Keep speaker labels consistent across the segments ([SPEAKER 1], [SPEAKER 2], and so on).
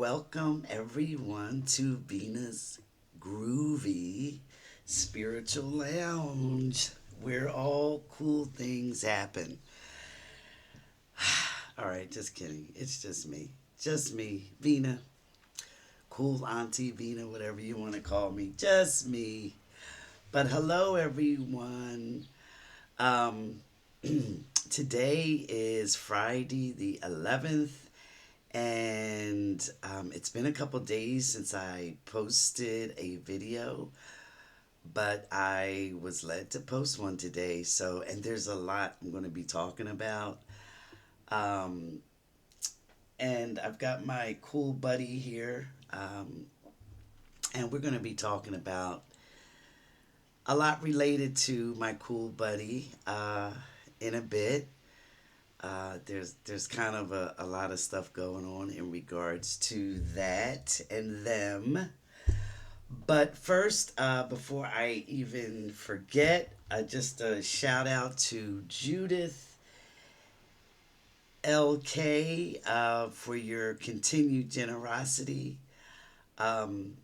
[SPEAKER 1] Welcome everyone to Venus Groovy Spiritual Lounge, where all cool things happen. All right, just kidding. It's just me. Just me, Vena. Cool Auntie Vena, whatever you want to call me. Just me. But hello, everyone. Um, Today is Friday the 11th, and it's been a couple days since I posted a video, but I was led to post one today. So, and there's a lot I'm going to be talking about. Um, and I've got my cool buddy here, and we're going to be talking about a lot related to my cool buddy in a bit. There's kind of a lot of stuff going on in regards to that and them. But first, before I even forget, just a shout out to Judith LK for your continued generosity. Um,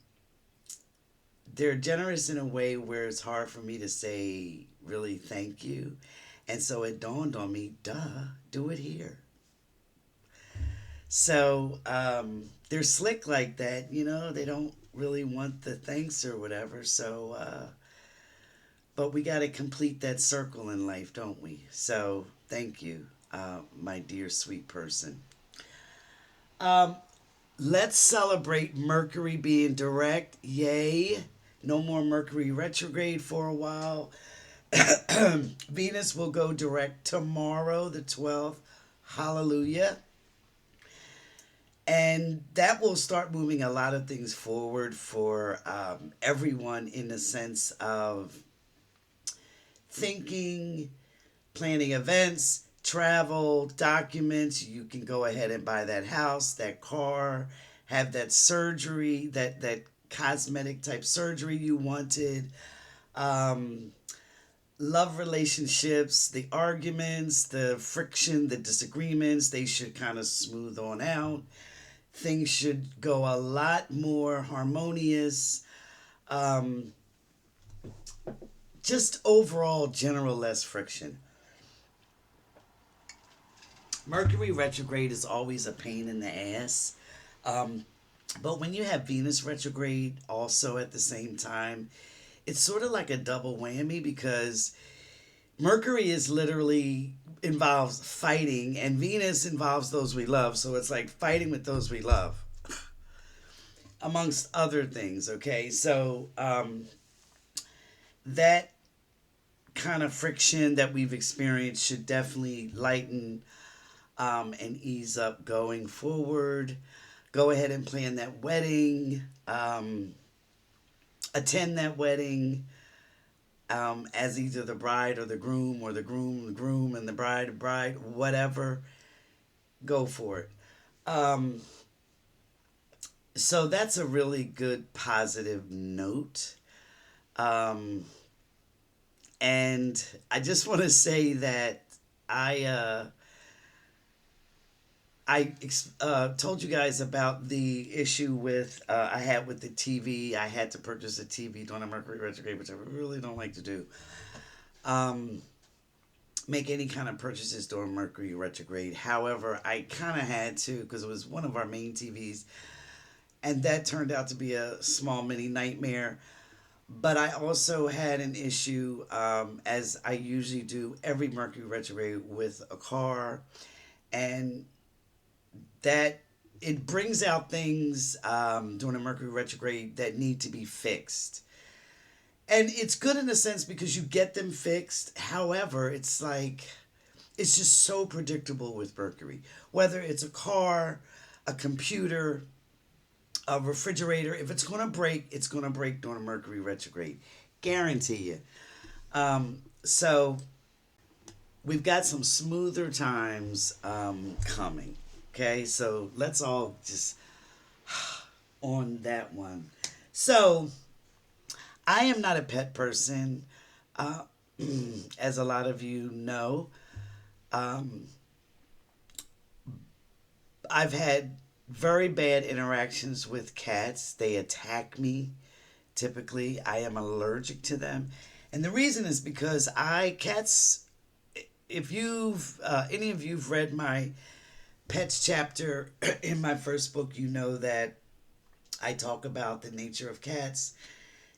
[SPEAKER 1] they're generous in a way where it's hard for me to say really thank you. And so it dawned on me, duh, do it here. So they're slick like that, they don't really want the thanks or whatever. So, but we got to complete that circle in life, don't we? So thank you, my dear sweet person. Um, let's celebrate Mercury being direct. Yay. No more Mercury retrograde for a while. Venus will go direct tomorrow, the 12th. Hallelujah. And that will start moving a lot of things forward for everyone in the sense of thinking, planning events, travel, documents. You can go ahead and buy that house, that car, have that surgery, that cosmetic type surgery you wanted. Um, Love relationships, the arguments, the friction, the disagreements, they should kind of smooth on out. Things should go a lot more harmonious. Um, just overall, general less friction. Mercury retrograde is always a pain in the ass. Um, but when you have Venus retrograde also at the same time, it's sort of like a double whammy because Mercury is literally involves fighting, and Venus involves those we love. So it's like fighting with those we love, amongst other things. Okay, so that kind of friction that we've experienced should definitely lighten and ease up going forward. Go ahead and plan that wedding, attend that wedding as either the bride or the groom, or the groom, and the bride, whatever. Go for it. Um, so that's a really good positive note. Um, and I just want to say that I uh, I told you guys about the issue with I had with the TV. I had to purchase a TV during a Mercury retrograde, which I really don't like to do. Um, make any kind of purchases during Mercury retrograde. However, I kind of had to because it was one of our main TVs, and that turned out to be a small mini nightmare. But I also had an issue, as I usually do every Mercury retrograde with a car, and that it brings out things during a Mercury retrograde that need to be fixed. And it's good in a sense because you get them fixed. However, it's like, it's just so predictable with Mercury. Whether it's a car, a computer, a refrigerator, if it's going to break, it's going to break during a Mercury retrograde. Guarantee you. So we've got some smoother times coming. Okay, so let's all just on that one. So I am not a pet person, uh, as a lot of you know. Um, I've had very bad interactions with cats. They attack me. Typically, I am allergic to them, and the reason is because I cats. If you've any of you've read my pets chapter in my first book, you know that I talk about the nature of cats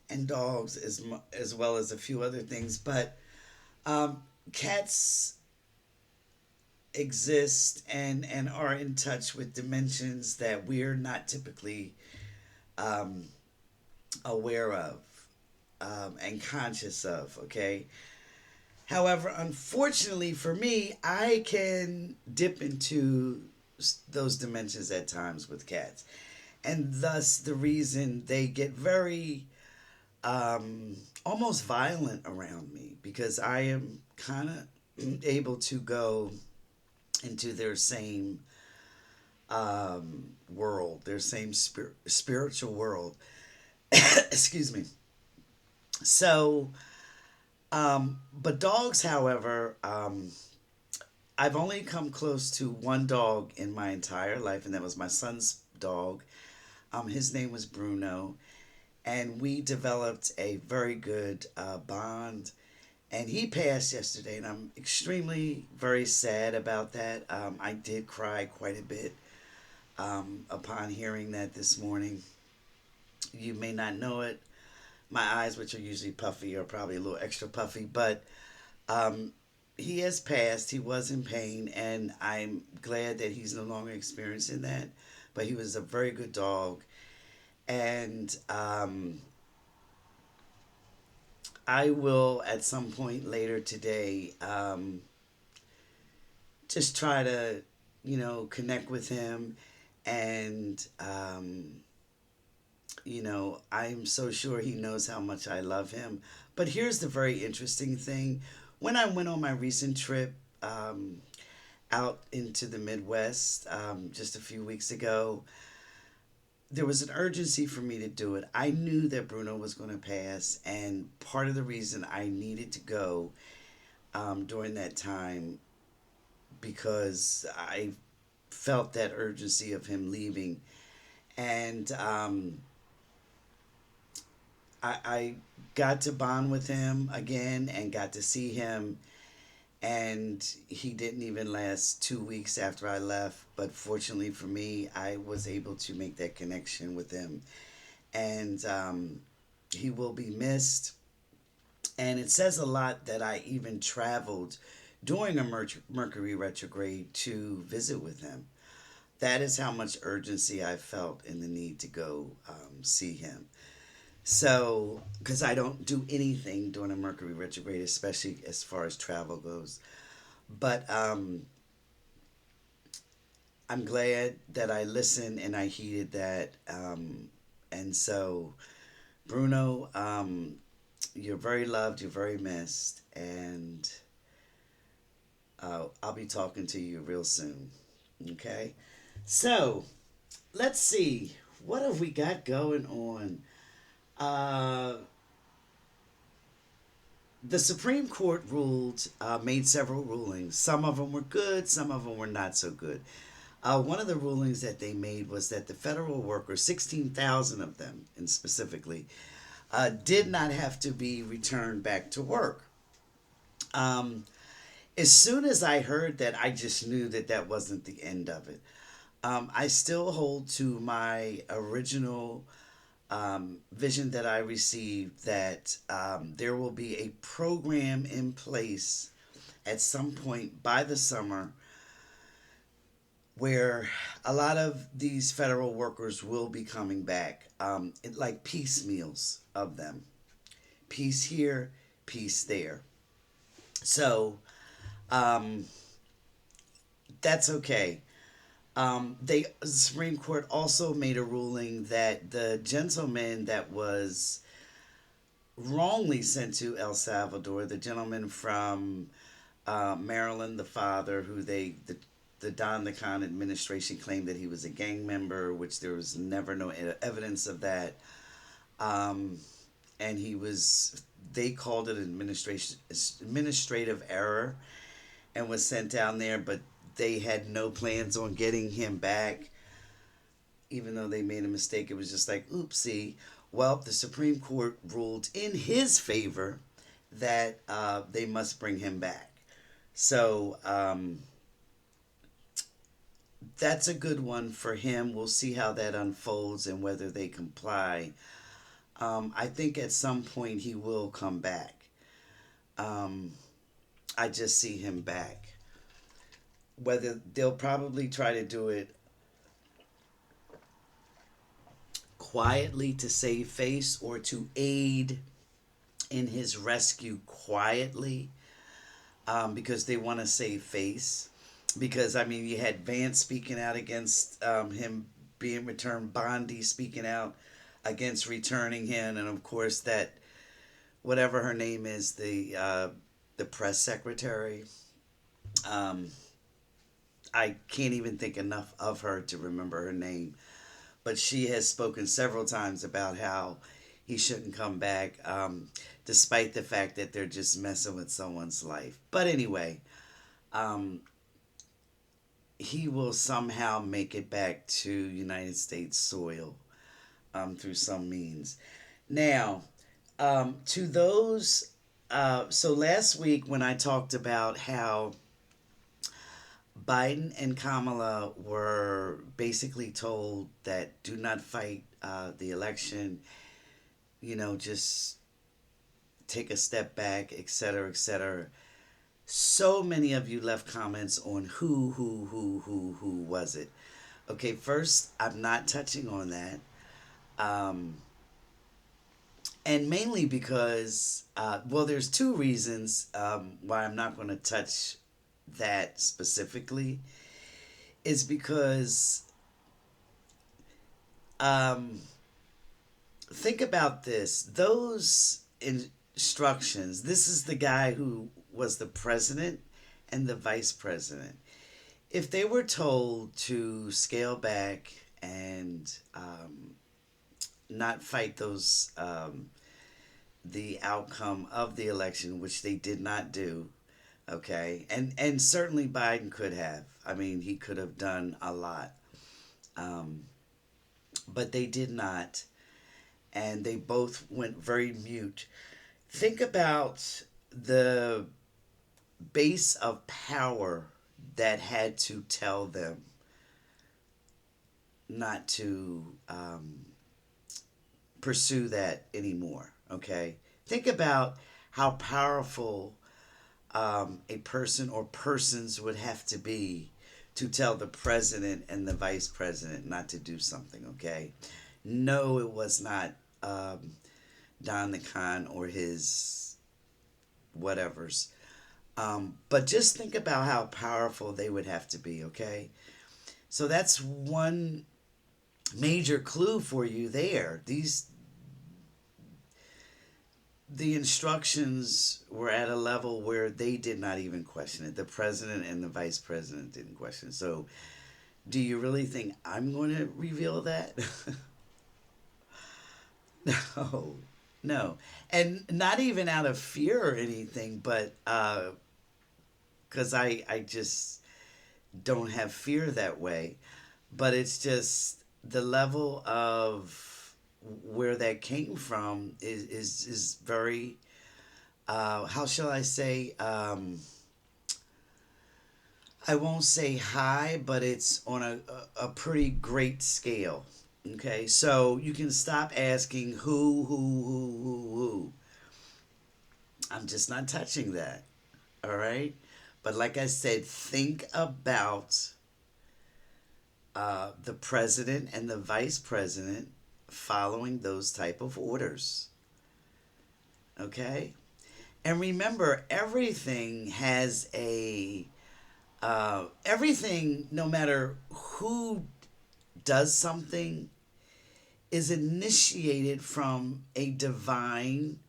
[SPEAKER 1] and dogs as well as a few other things. But um, cats exist and are in touch with dimensions that we're not typically um, aware of and conscious of. Okay. However, unfortunately for me, I can dip into those dimensions at times with cats, and thus the reason they get very almost violent around me because I am kind of able to go into their same world, their same spiritual world. Excuse me. So, but dogs, however, I've only come close to one dog in my entire life, and that was my son's dog. His name was Bruno, and we developed a very good bond. And he passed yesterday, and I'm extremely very sad about that. I did cry quite a bit upon hearing that this morning. You may not know it. My eyes, which are usually puffy, are probably a little extra puffy, but um, he has passed. He was in pain, and I'm glad that he's no longer experiencing that. But he was a very good dog, and I will at some point later today just try to, connect with him. And, I'm so sure he knows how much I love him. But here's the very interesting thing. When I went on my recent trip out into the Midwest just a few weeks ago, there was an urgency for me to do it. I knew that Bruno was going to pass, and part of the reason I needed to go during that time because I felt that urgency of him leaving, and I got to bond with him again and got to see him. And he didn't even last 2 weeks after I left, but fortunately for me, I was able to make that connection with him, and he will be missed. And it says a lot that I even traveled during a Mercury retrograde to visit with him. That is how much urgency I felt in the need to go see him. So, because I don't do anything during a Mercury retrograde, especially as far as travel goes. But I'm glad that I listened and I heeded that. And so, Bruno, you're very loved, you're very missed, and I'll be talking to you real soon. Okay? So, let's see. What have we got going on? Uh, the Supreme Court made several rulings. Some of them were good, some of them were not so good. One of the rulings that they made was that the federal workers, 16,000 of them, and specifically, did not have to be returned back to work. Um, as soon as I heard that, I just knew that that wasn't the end of it. I still hold to my original vision that I received that there will be a program in place at some point by the summer where a lot of these federal workers will be coming back, like piecemeals of them. Piece here, piece there. So um, that's okay. The Supreme Court also made a ruling that the gentleman that was wrongly sent to El Salvador, the gentleman from Maryland, the father, who the Don the Con administration claimed that he was a gang member, which there was never no evidence of that. Um, and they called it an administrative error and was sent down there, but they had no plans on getting him back. even though they made a mistake, it was just like, oopsie. Well, the Supreme Court ruled in his favor that they must bring him back. So that's a good one for him. We'll see how that unfolds and whether they comply. I think at some point he will come back. Um, I just see him back. Whether they'll probably try to do it quietly to save face or to aid in his rescue quietly, because they want to save face. Because, I mean, you had Vance speaking out against him being returned, Bondi speaking out against returning him, and of course, that whatever her name is, the press secretary. Um, I can't even think enough of her to remember her name, but she has spoken several times about how he shouldn't come back, despite the fact that they're just messing with someone's life. But anyway, um, he will somehow make it back to United States soil, through some means. Now, to those, so last week when I talked about how Biden and Kamala were basically told that do not fight the election, just take a step back, etc., etc. So many of you left comments on who was it. Okay, first, I'm not touching on that. Um, and mainly because, well, there's two reasons why I'm not going to touch that specifically. Is because, um, think about this. Those instructions, this is the guy who was the president and the vice president. If they were told to scale back and not fight the outcome of the election, which they did not do, okay, and certainly Biden could have. I mean, he could have done a lot, um, but they did not, and they both went very mute. Think about the base of power that had to tell them not to pursue that anymore. Okay, think about how powerful a person or persons would have to be to tell the president and the vice president not to do something. Okay, no, it was not Don the Con or his whatevers. But just think about how powerful they would have to be, okay? So that's one major clue for you there. The instructions were at a level where they did not even question it. The president and the vice president didn't question it. So do you really think I'm going to reveal that? No. No. And not even out of fear or anything, but because I just don't have fear that way. But it's just the level of where that came from is very, how shall I say, I won't say high, but it's on a pretty great scale. Okay, so you can stop asking who. I'm just not touching that. All right, but like I said, think about the president and the vice president following those type of orders. Okay, and remember, everything has a everything, no matter who does something, is initiated from a divine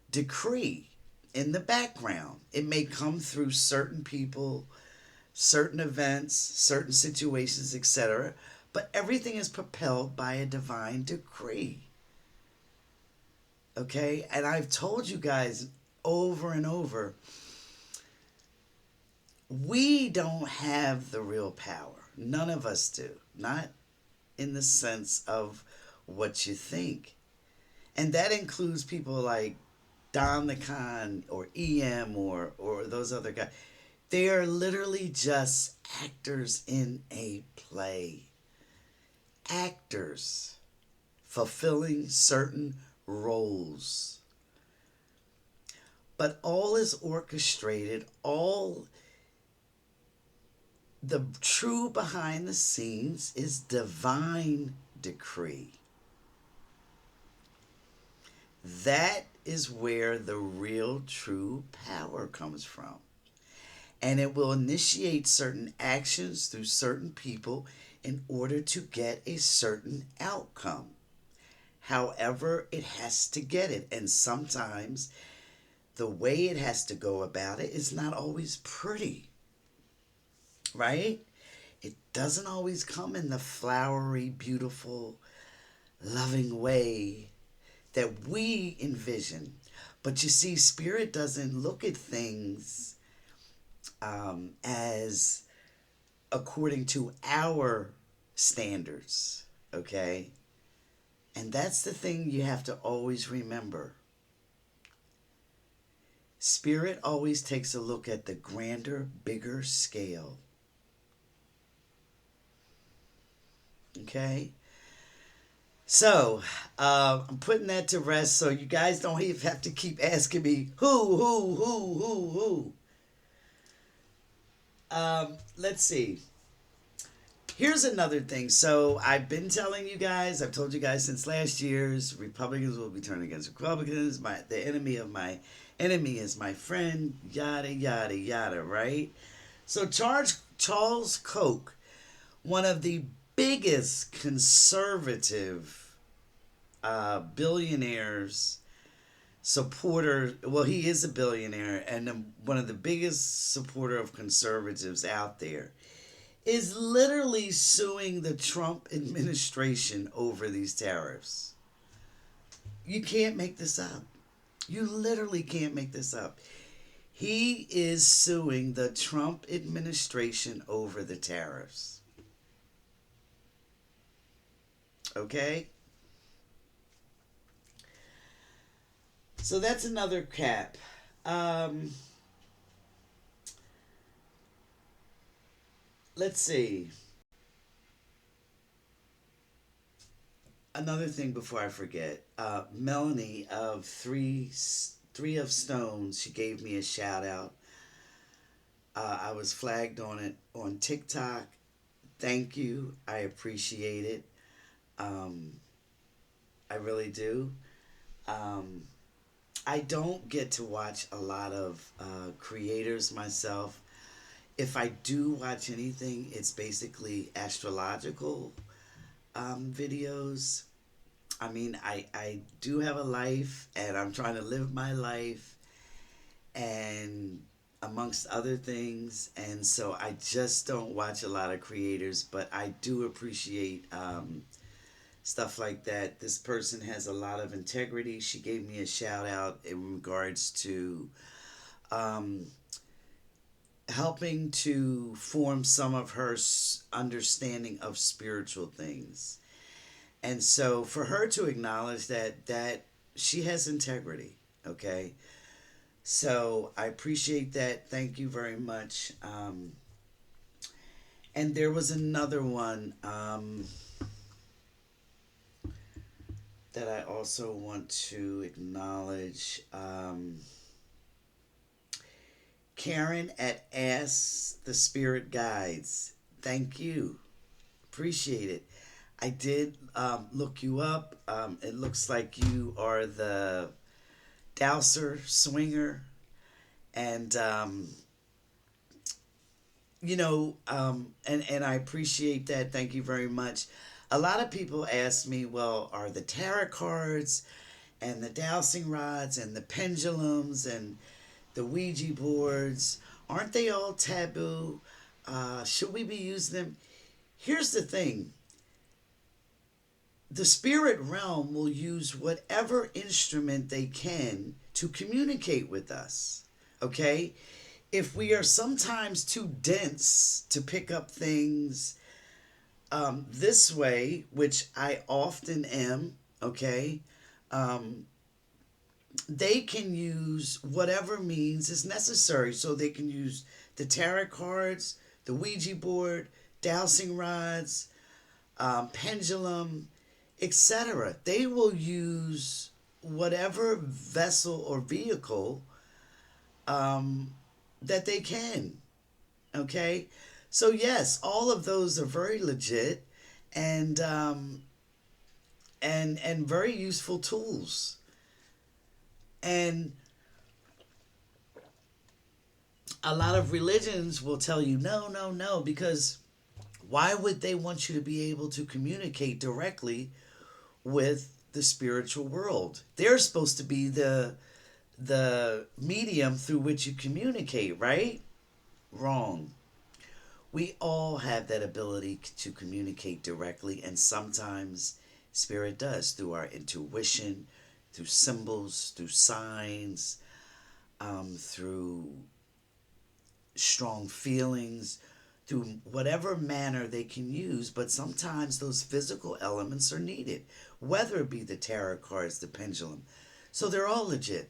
[SPEAKER 1] decree in the background. It may come through certain people, certain events, certain situations, etc., but everything is propelled by a divine decree. Okay? And I've told you guys over and over, we don't have the real power. None of us do. Not in the sense of what you think. And that includes people like Don the Con or EM or those other guys. They are literally just actors in a play. Actors fulfilling certain roles. But all is orchestrated, all the true behind the scenes is divine decree. That is where the real true power comes from. And it will initiate certain actions through certain people in order to get a certain outcome. However, it has to get it. And sometimes the way it has to go about it is not always pretty, right? It doesn't always come in the flowery, beautiful, loving way that we envision. But you see, Spirit doesn't look at things as according to our standards, okay? And that's the thing you have to always remember. Spirit always takes a look at the grander, bigger scale. Okay? So, I'm putting that to rest so you guys don't even have to keep asking me, who. Let's see. Here's another thing. So I've been telling you guys, I've told you guys since last year's, Republicans will be turning against Republicans. The enemy of my enemy is my friend, yada, yada, yada, right? So Charles Koch, one of the biggest conservative billionaires, supporter, well, he is a billionaire and one of the biggest supporter of conservatives out there, is literally suing the Trump administration over these tariffs. You can't make this up. You literally can't make this up. He is suing the Trump administration over the tariffs. Okay? So that's another cap. Let's see. Another thing before I forget. Melanie of Three of Stones, she gave me a shout out. I was flagged on it on TikTok. Thank you. I appreciate it. I really do. Um, I don't get to watch a lot of creators myself. If I do watch anything, it's basically astrological videos. I mean, I do have a life and I'm trying to live my life and amongst other things. And so I just don't watch a lot of creators, but I do appreciate stuff like that. This person has a lot of integrity. She gave me a shout out in regards to um, helping to form some of her understanding of spiritual things. And so for her to acknowledge that she has integrity, okay? So I appreciate that. Thank you very much. And there was another one that I also want to acknowledge. Karen at Ask the Spirit Guides. Thank you. Appreciate it. I did look you up. It looks like you are the dowser swinger. And, and I appreciate that. Thank you very much. A lot of people ask me, well, are the tarot cards and the dowsing rods and the pendulums and the Ouija boards, aren't they all taboo? Should we be using them? Here's the thing. The spirit realm will use whatever instrument they can to communicate with us. Okay? If we are sometimes too dense to pick up things, this way, which I often am, okay, um, they can use whatever means is necessary. So they can use the tarot cards, the Ouija board, dowsing rods, pendulum, etc. They will use whatever vessel or vehicle um, that they can. Okay, so yes, all of those are very legit and and very useful tools. And a lot of religions will tell you no, no, no, because why would they want you to be able to communicate directly with the spiritual world? They're supposed to be the medium through which you communicate, right? Wrong. We all have that ability to communicate directly, and sometimes spirit does through our intuition, through symbols, through signs, through strong feelings, through whatever manner they can use. But sometimes those physical elements are needed, whether it be the tarot cards, the pendulum. So they're all legit,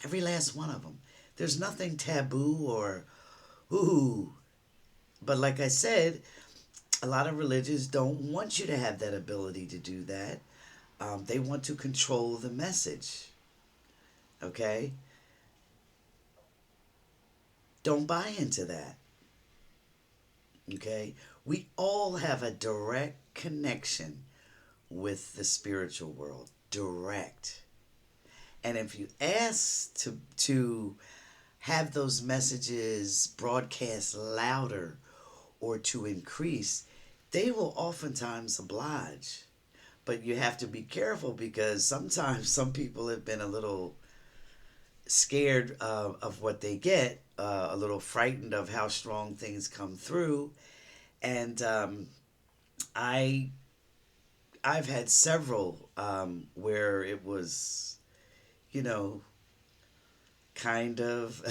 [SPEAKER 1] every last one of them. There's nothing taboo or ooh. But like I said, a lot of religions don't want you to have that ability to do that. They want to control the message. Okay? Don't buy into that. Okay? We all have a direct connection with the spiritual world. Direct. And if you ask to have those messages broadcast louder or to increase, they will oftentimes oblige. But you have to be careful because sometimes some people have been a little scared of what they get, a little frightened of how strong things come through. And I I've had several where it was, you know, kind of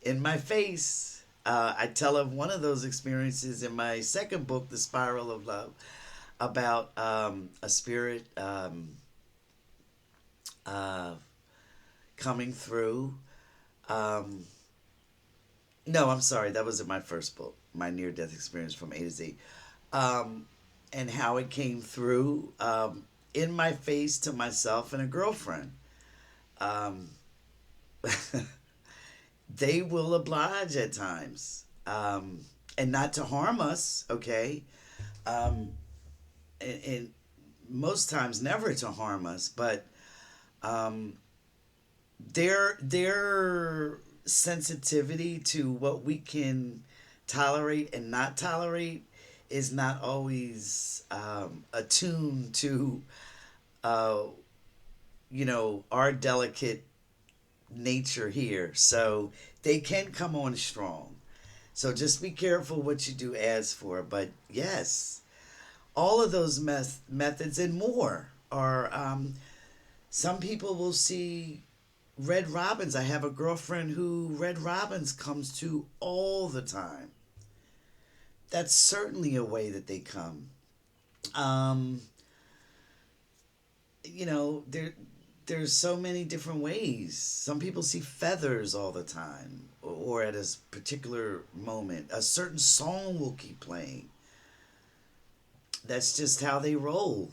[SPEAKER 1] in my face. I tell of one of those experiences in my second book, The Spiral of Love, about a spirit uh, coming through. Um, no, I'm sorry, that was in my first book, my near death experience from A to Z. Um, and how it came through in my face to myself and a girlfriend. Um, they will oblige at times. And not to harm us, okay? Um, and most times never to harm us, but um, their sensitivity to what we can tolerate and not tolerate is not always attuned to uh, our delicate nature here. So they can come on strong. So just be careful what you do ask for. But yes, all of those methods and more are. Some people will see red robins. I have a girlfriend who red robins comes to all the time. That's certainly a way that they come. Um, there's so many different ways. Some people see feathers all the time, or at a particular moment. A certain song will keep playing. That's just how they roll,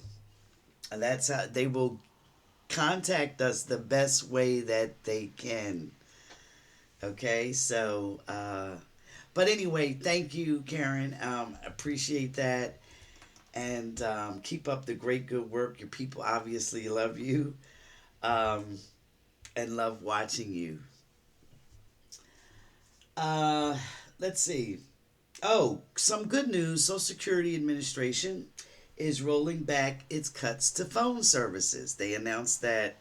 [SPEAKER 1] and that's how they will contact us the best way that they can. Okay, so but anyway, thank you, Karen. Appreciate that, and keep up the great good work. Your people obviously love you, um, and love watching you. Uh, let's see. Oh, some good news. Social Security Administration is rolling back its cuts to phone services. They announced that,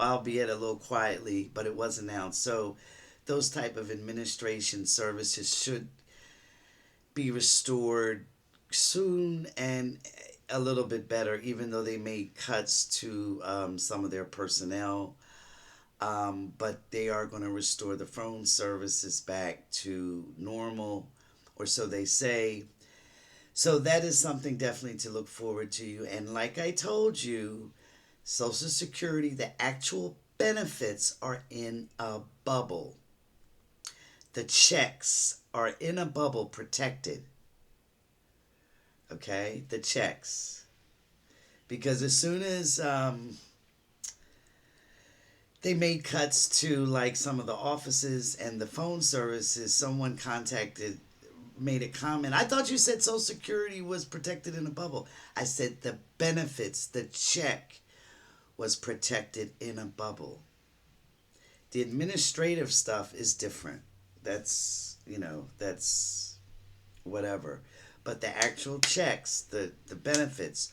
[SPEAKER 1] albeit a little quietly, but it was announced. So those type of administration services should be restored soon and a little bit better, even though they made cuts to some of their personnel. But they are going to restore the phone services back to normal, or so they say. So that is something definitely to look forward to. And like I told you, Social Security, the actual benefits are in a bubble. The checks are in a bubble protected. Okay? The checks. Because as soon as they made cuts to like some of the offices and the phone services, someone contacted, made a comment. I thought you said Social Security was protected in a bubble. I said the benefits, the check was protected in a bubble. The administrative stuff is different. That's whatever. But the actual checks, the benefits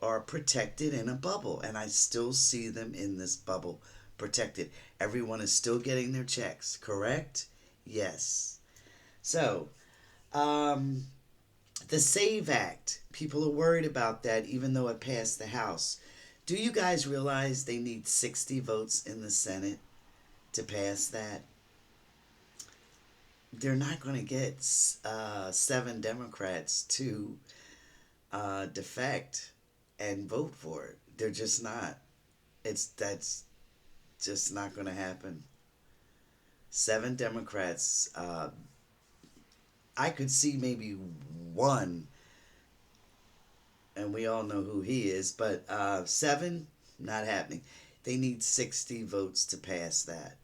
[SPEAKER 1] are protected in a bubble. And I still see them in this bubble protected. Everyone is still getting their checks, correct? Yes. So, um, the SAVE Act, people are worried about that even though it passed the House. Do you guys realize they need 60 votes in the Senate to pass that? They're not going to get 7 Democrats to defect and vote for it. They're just not. That's just not going to happen. 7 Democrats. I could see maybe one, and we all know who he is, but seven, not happening. They need 60 votes to pass that.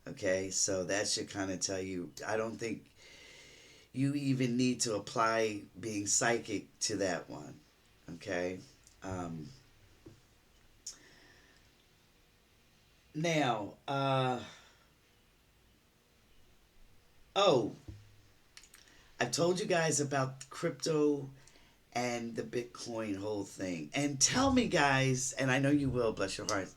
[SPEAKER 1] Okay, so that should kind of tell you. I don't think you even need to apply being psychic to that one. Okay. Um, now, oh, I've told you guys about crypto and the Bitcoin whole thing. And tell me, guys, and I know you will, bless your hearts.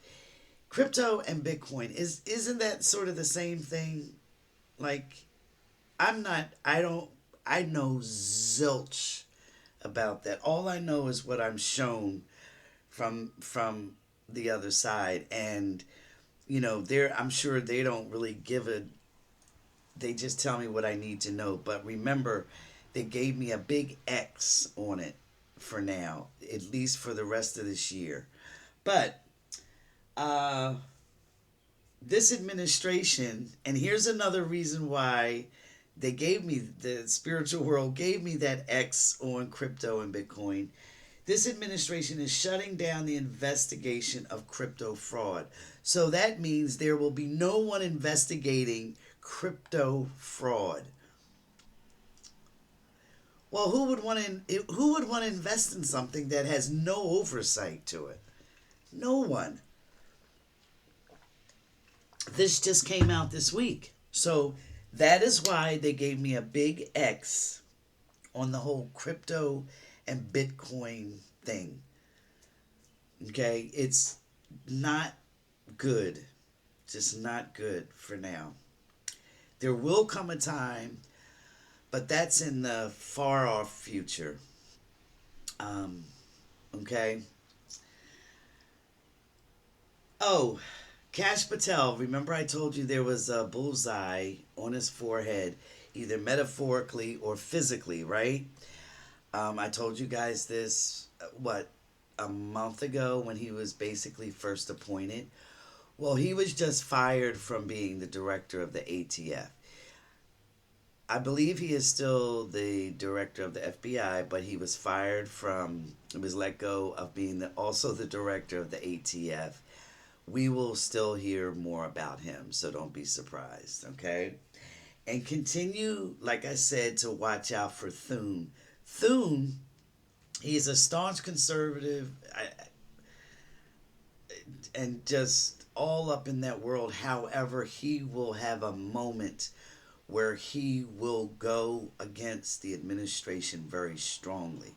[SPEAKER 1] Crypto and Bitcoin isn't that sort of the same thing? Like, I'm not. I don't. I know zilch about that. All I know is what I'm shown from the other side, and they're. I'm sure they don't really give a. They just tell me what I need to know. But remember, they gave me a big X on it for now, at least for the rest of this year. But uh, this administration, and here's another reason why they gave me, the spiritual world gave me that X on crypto and Bitcoin. This administration is shutting down the investigation of crypto fraud. So that means there will be no one investigating crypto fraud. Well, who would want to invest in something that has no oversight to it? No one. This just came out this week. So that is why they gave me a big X on the whole crypto and Bitcoin thing. Okay? It's not good. Just not good for now. There will come a time, but that's in the far off future. Um, okay? Oh, Cash Patel, remember I told you there was a bullseye on his forehead, either metaphorically or physically, right? I told you guys this, what, a month ago when he was basically first appointed? Well, he was just fired from being the director of the ATF. I believe he is still the director of the FBI, but he was fired from, he was let go of being also the director of the ATF. We will still hear more about him, so don't be surprised, okay? And continue, like I said, to watch out for Thune. Thune, he's a staunch conservative and just all up in that world. However, he will have a moment where he will go against the administration very strongly.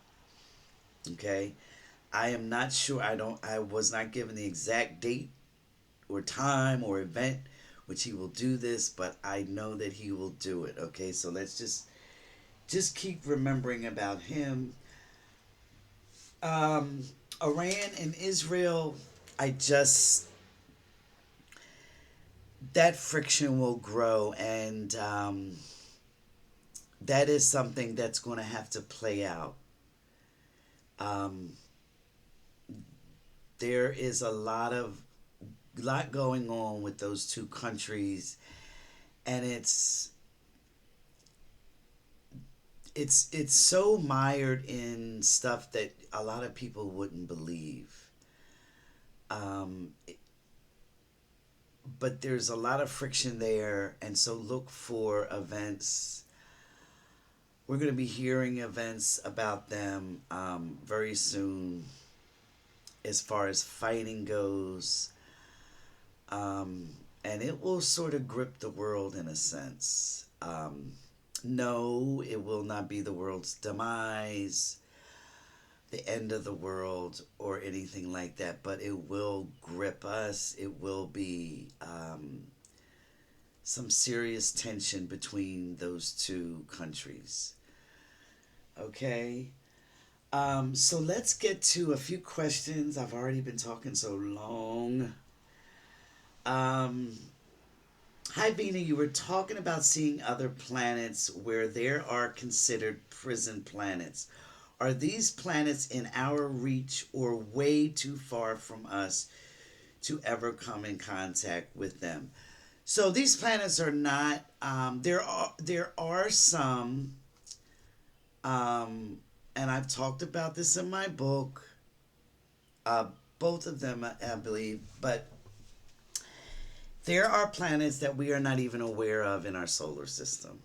[SPEAKER 1] Okay? I am not sure. I was not given the exact date or time or event which he will do this, but I know that he will do it. Okay? So let's just keep remembering about him. Um Iran and Israel, I just that friction will grow, and that is something that's going to have to play out. Um, there is a lot going on with those two countries, and it's so mired in stuff that a lot of people wouldn't believe. Um, but there's a lot of friction there, and so look for events. We're going to be hearing events about them very soon as far as fighting goes. Um, and it will sort of grip the world in a sense. No, it will not be the world's demise, the end of the world, or anything like that, but it will grip us. It will be some serious tension between those two countries. Okay? So let's get to a few questions. I've already been talking so long. Um, Hi, Vina. You were talking about seeing other planets where there are considered prison planets. Are these planets in our reach or way too far from us to ever come in contact with them? So these planets are not. There are some, um, and I've talked about this in my book. Uh, both of them, I believe, but there are planets that we are not even aware of in our solar system.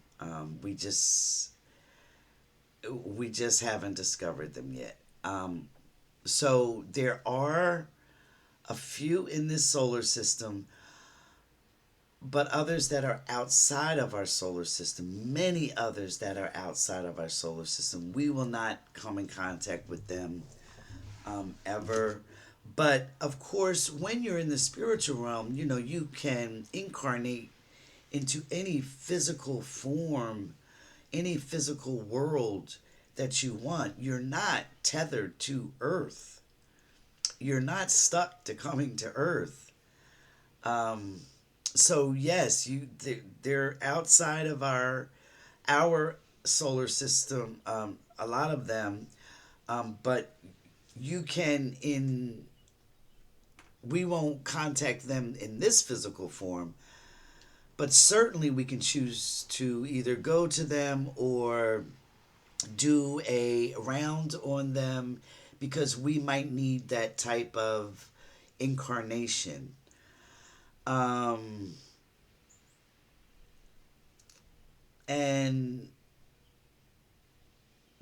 [SPEAKER 1] We just haven't discovered them yet. So there are a few in this solar system, but others that are outside of our solar system, many others that are outside of our solar system. We will not come in contact with them ever. But of course, when you're in the spiritual realm, you can incarnate into any physical form, any physical world that you want. You're not tethered to Earth. You're not stuck to coming to Earth. Um, so yes, they're outside of our solar system. A lot of them, but you can in we won't contact them in this physical form, but certainly we can choose to either go to them or do a round on them because we might need that type of incarnation. Um, and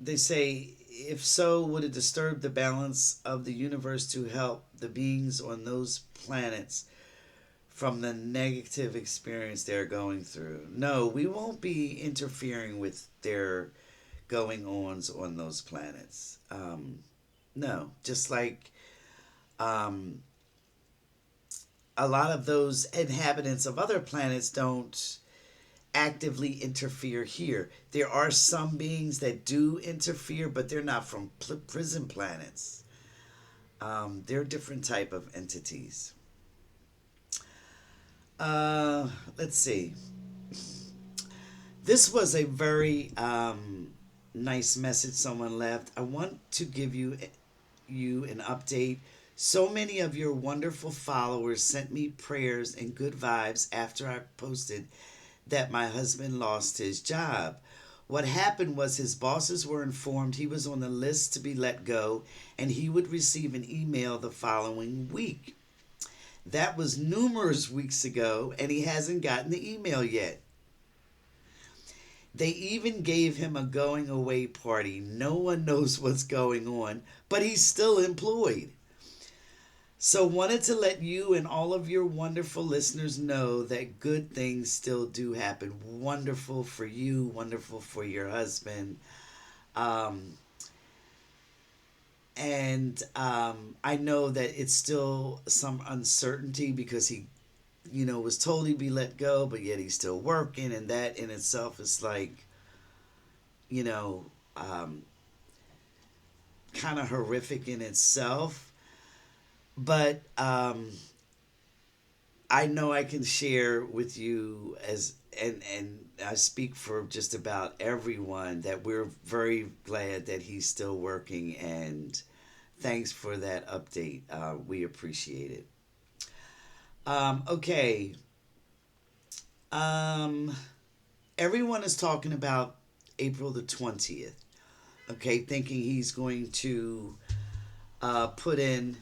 [SPEAKER 1] they say, if so, would it disturb the balance of the universe to help the beings on those planets from the negative experience they're going through? No, we won't be interfering with their going ons on those planets. No, just like um, a lot of those inhabitants of other planets don't actively interfere here. There are some beings that do interfere, but they're not from prison planets. They're different type of entities. Let's see. This was a very nice message someone left. I want to give you an update. So many of your wonderful followers sent me prayers and good vibes after I posted that my husband lost his job. What happened was his bosses were informed he was on the list to be let go and he would receive an email the following week. That was numerous weeks ago and he hasn't gotten the email yet. They even gave him a going away party. No one knows what's going on, but he's still employed. So, wanted to let you and all of your wonderful listeners know that good things still do happen. Wonderful for you, wonderful for your husband. Um, and I know that it's still some uncertainty because he, was told he'd be let go, but yet he's still working. And that in itself is like, you know, um, kind of horrific in itself. But I know I can share with you as and I speak for just about everyone that we're very glad that he's still working, and thanks for that update. We appreciate it. Okay. Um, Everyone is talking about April the 20th. Okay, thinking he's going to put in.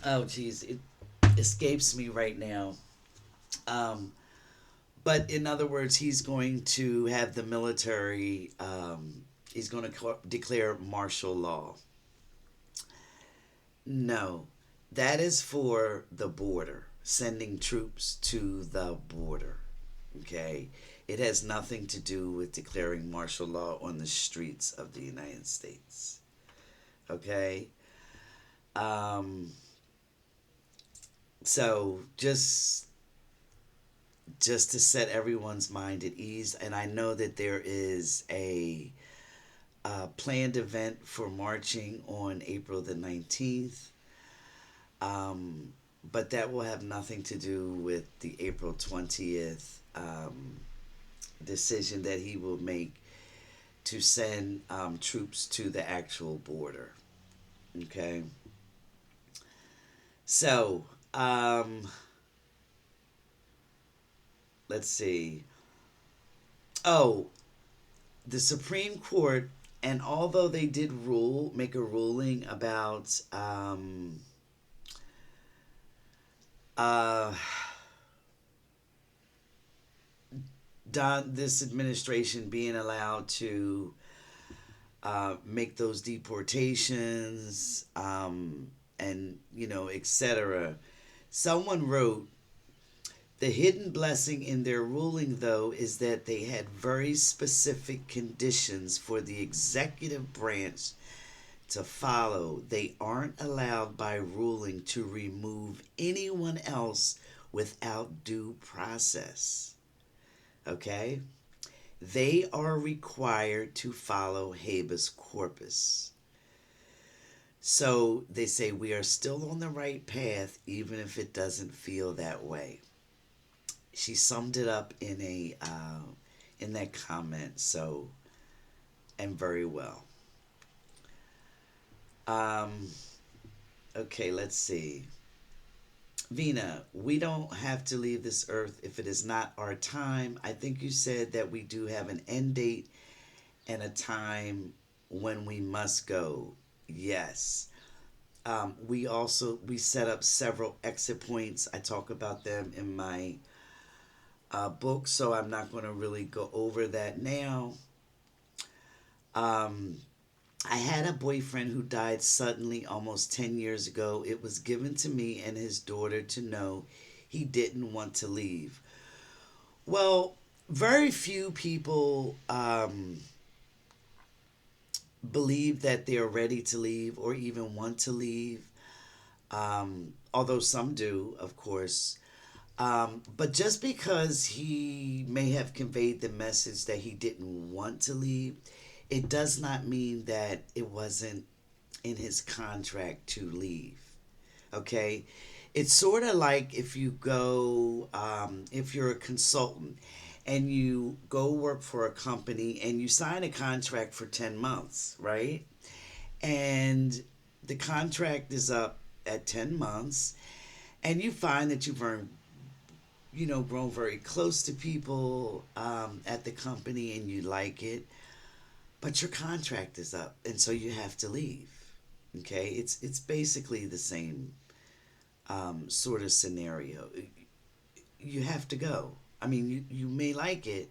[SPEAKER 1] Oh, geez, it escapes me right now. Um, but in other words, he's going to have the military. He's going to declare martial law. No, that is for the border, sending troops to the border. Okay, it has nothing to do with declaring martial law on the streets of the United States. Okay, um, so just to set everyone's mind at ease, and I know that there is a planned event for marching on April the 19th. Um, but that will have nothing to do with the April 20th decision that he will make to send troops to the actual border. Okay. So, let's see. Oh, the Supreme Court, and although they did make a ruling about uh, this administration being allowed to make those deportations, and etc. Someone wrote, the hidden blessing in their ruling, though, is that they had very specific conditions for the executive branch to follow. They aren't allowed by ruling to remove anyone else without due process. Okay? They are required to follow habeas corpus. So they say we are still on the right path, even if it doesn't feel that way. She summed it up in that comment, so, and very well. Um, okay, let's see. Vina, we don't have to leave this earth if it is not our time. I think you said that we do have an end date and a time when we must go. Yes. We set up several exit points. I talk about them in my book, so I'm not going to really go over that now. Um, I had a boyfriend who died suddenly almost 10 years ago. It was given to me and his daughter to know he didn't want to leave. Well, very few people believe that they're ready to leave or even want to leave, although some do, of course. But just because he may have conveyed the message that he didn't want to leave, it does not mean that it wasn't in his contract to leave. Okay? It's sort of like if you go, if you're a consultant and you go work for a company and you sign a contract for 10 months, right? And the contract is up at 10 months, and you find that you've earned, grown very close to people at the company and you like it, but your contract is up, and so you have to leave. Okay, it's basically the same sort of scenario. You have to go. I mean, you may like it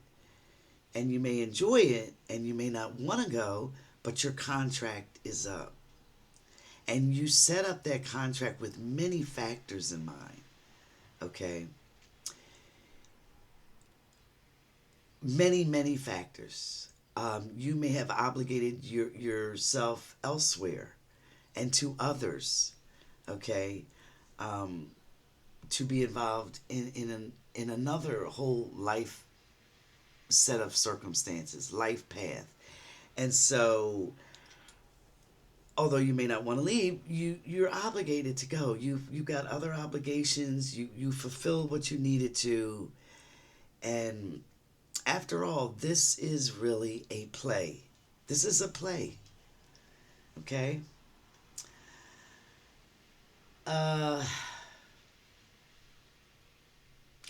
[SPEAKER 1] and you may enjoy it and you may not want to go, but your contract is up. And you set up that contract with many factors in mind. Okay, many factors. You may have obligated yourself elsewhere and to others, okay, um, to be involved in another whole life set of circumstances, life path. And so although you may not want to leave, you're obligated to go. You've got other obligations. You fulfill what you needed to, and after all, this is really a play. This is a play. Okay. Uh,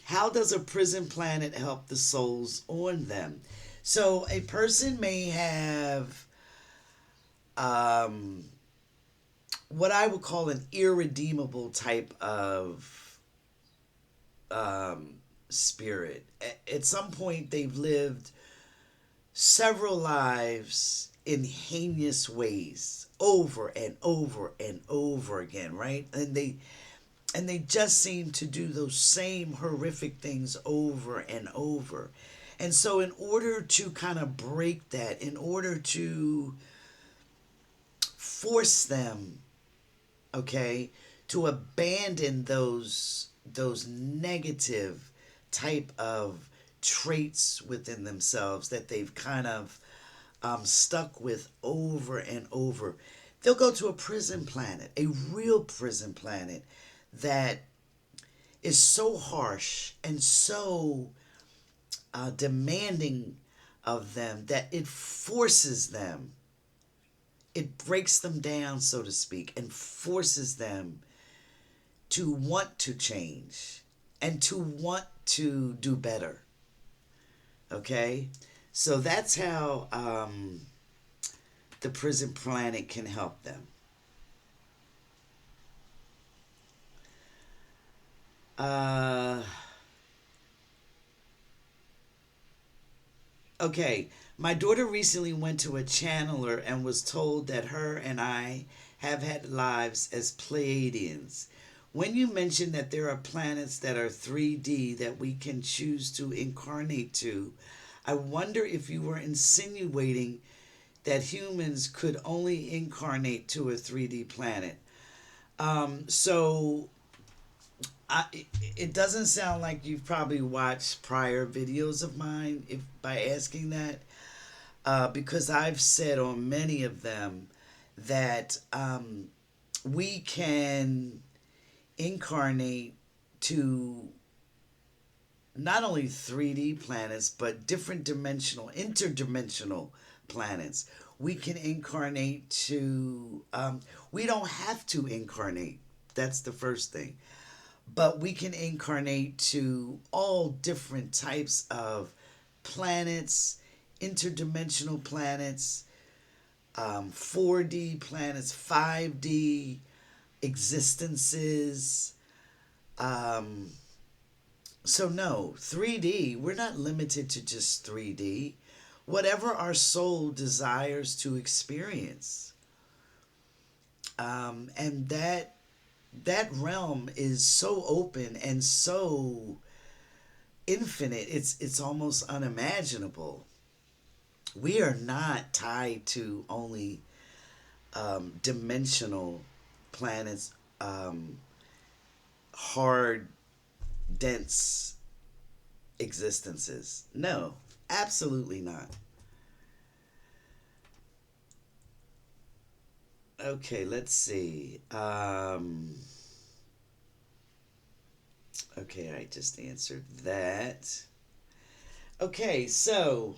[SPEAKER 1] how does a prison planet help the souls on them? So a person may have um, what I would call an irredeemable type of spirit. At some point, they've lived several lives in heinous ways over and over and over again, right? And they just seem to do those same horrific things over and over. And so in order to kind of break that, in order to force them, okay, to abandon those negative type of traits within themselves that they've kind of stuck with over and over, they'll go to a prison planet, a real prison planet that is so harsh and so demanding of them that it forces them, it breaks them down, so to speak, and forces them to want to change and to want to do better. Okay? So that's how the prison planet can help them. Uh, okay, my daughter recently went to a channeler and was told that her and I have had lives as Pleiadians. When you mentioned that there are planets that are 3D that we can choose to incarnate to, I wonder if you were insinuating that humans could only incarnate to a 3D planet. So it doesn't sound like you've probably watched prior videos of mine if by asking that, because I've said on many of them that we can incarnate to not only 3D planets but different dimensional, interdimensional planets. We can incarnate to, we don't have to incarnate. That's the first thing. But we can incarnate to all different types of planets, interdimensional planets, 4D planets, 5D existences. Um, so, no, 3D, we're not limited to just 3D. Whatever our soul desires to experience. And that realm is so open and so infinite, it's almost unimaginable. We are not tied to only dimensional planets, hard, dense existences. No, absolutely not. Okay, let's see. Okay, I just answered that. Okay, so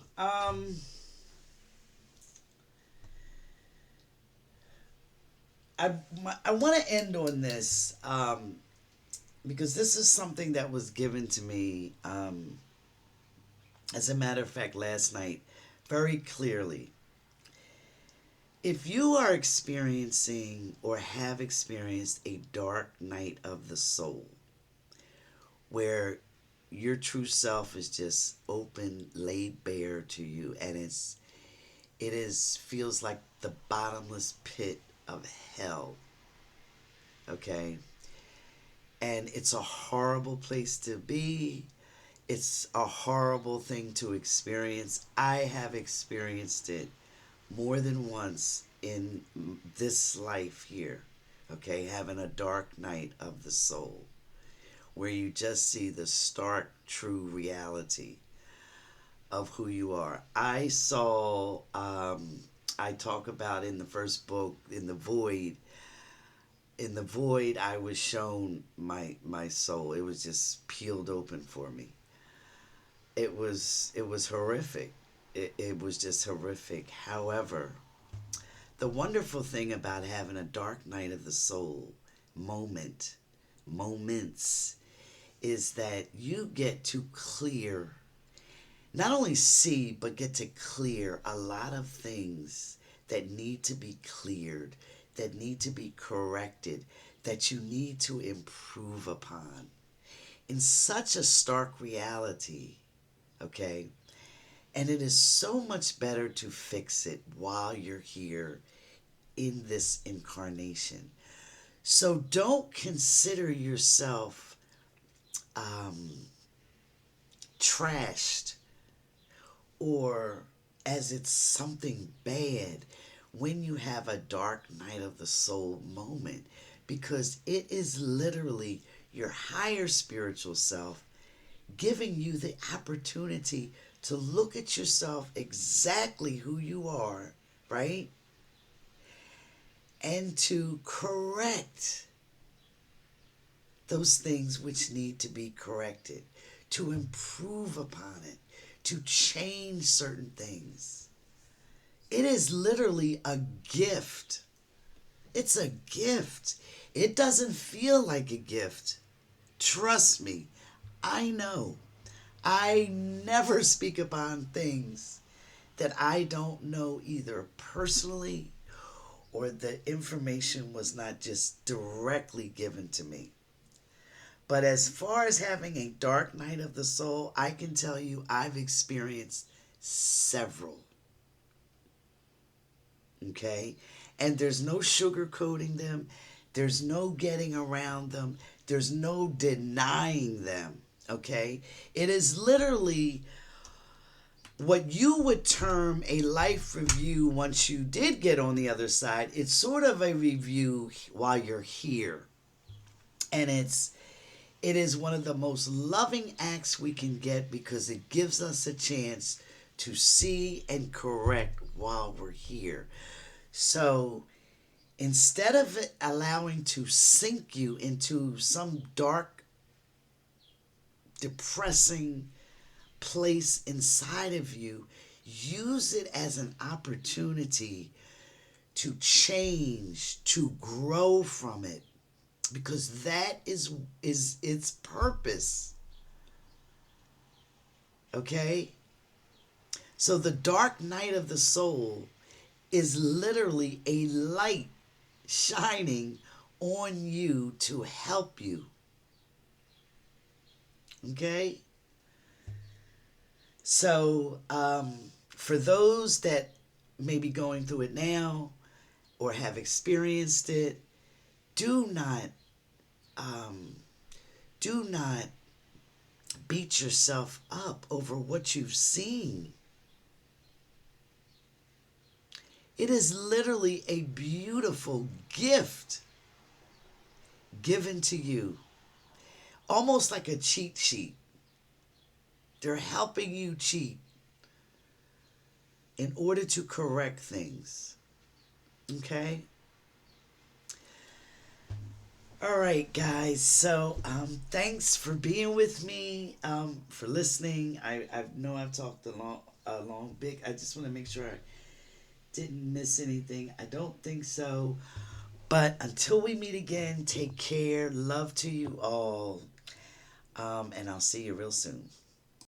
[SPEAKER 1] I I want to end on this because this is something that was given to me, as a matter of fact, last night, very clearly. If you are experiencing or have experienced a dark night of the soul, where your true self is just open, laid bare to you, and it is feels like the bottomless pit of hell. Okay, and it's a horrible place to be. It's a horrible thing to experience. I have experienced it more than once in this life here. Okay, having a dark night of the soul where you just see the stark, true reality of who you are. I saw I talk about in the first book, in the void. In the void, I was shown my soul. It was just peeled open for me. It was horrific. It was just horrific. However, the wonderful thing about having a dark night of the soul moments, is that you get to clear, not only see, but get to clear a lot of things that need to be cleared, that need to be corrected, that you need to improve upon. In such a stark reality, okay? And it is so much better to fix it while you're here in this incarnation. So don't consider yourself um, trashed, or as it's something bad when you have a dark night of the soul moment, because it is literally your higher spiritual self giving you the opportunity to look at yourself exactly who you are, right? And to correct those things which need to be corrected, to improve upon it, to change certain things. It is literally a gift. It's a gift. It doesn't feel like a gift. Trust me, I know. I never speak upon things that I don't know either personally, or the information was not just directly given to me. But as far as having a dark night of the soul, I can tell you I've experienced several. Okay? And there's no sugarcoating them, there's no getting around them, there's no denying them. Okay? It is literally what you would term a life review once you did get on the other side. It's sort of a review while you're here. And it is one of the most loving acts we can get, because it gives us a chance to see and correct while we're here. So instead of it allowing to sink you into some dark, depressing place inside of you, use it as an opportunity to change, to grow from it, because that is its purpose. Okay? So the dark night of the soul is literally a light shining on you to help you. Okay? So, for those that may be going through it now or have experienced it, do not, do not beat yourself up over what you've seen. It is literally a beautiful gift given to you, almost like a cheat sheet. They're helping you cheat in order to correct things. Okay? All right, guys. So, thanks for being with me, for listening. I know I've talked a long bit. I just want to make sure I didn't miss anything. I don't think so. But until we meet again, take care. Love to you all. And I'll see you real soon.